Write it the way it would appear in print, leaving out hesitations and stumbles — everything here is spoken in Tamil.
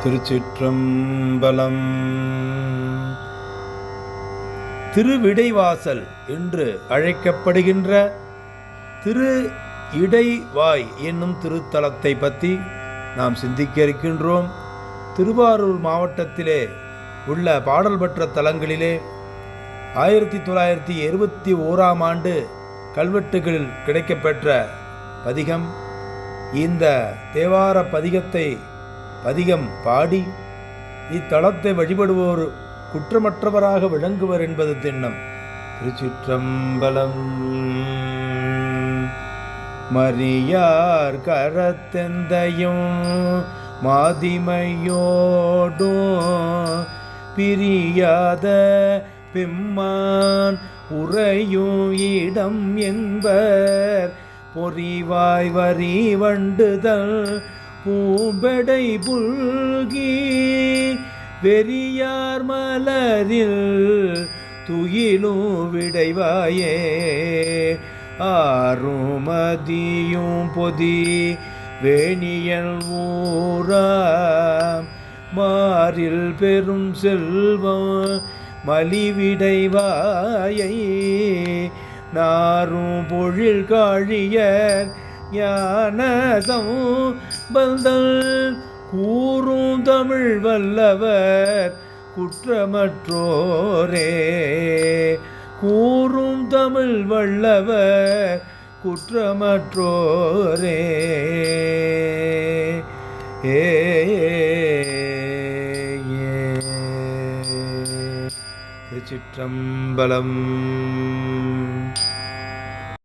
திருச்சிற்றம்பலம். திருவிடைவாசல் என்று அழைக்கப்படுகின்ற திரு இடைவாய் என்னும் திருத்தலத்தை பற்றி நாம் சிந்திக்க இருக்கின்றோம். திருவாரூர் மாவட்டத்திலே உள்ள பாடல் பெற்ற தலங்களிலே 1921ஆம் ஆண்டு கல்வெட்டுகளில் கிடைக்கப்பெற்ற பதிகம். இந்த தேவார பதிகம் பாடி இத்தலத்தை வழிபடுவோர் குற்றமற்றவராக விளங்குவர் என்பது திண்ணம். திருச்சிற்றம்பலம். மரியார் கரத்தெந்தையும் மாதிமையோடும் பிரியாத பெம்மான் உறையும் இடம் என்பர் பொறிவாய் வரி வண்டுதல் பூம்பெடை புல்கி வெறியார் மலரில் துயிலும் விடைவாயே ஆறுமதியும் பொதி வேணியல் ஊராம் மாறில் பெரும் செல்வம் மலிவிடைவாயை நாரும் பொழில் காழியர் ஞானதம் பந்தல் கூறும் தமிழ் வல்லவர் குற்றமற்றோரே கூறும் தமிழ் வல்லவர் குற்றமற்றோரே. திருச்சிற்றம்பலம்.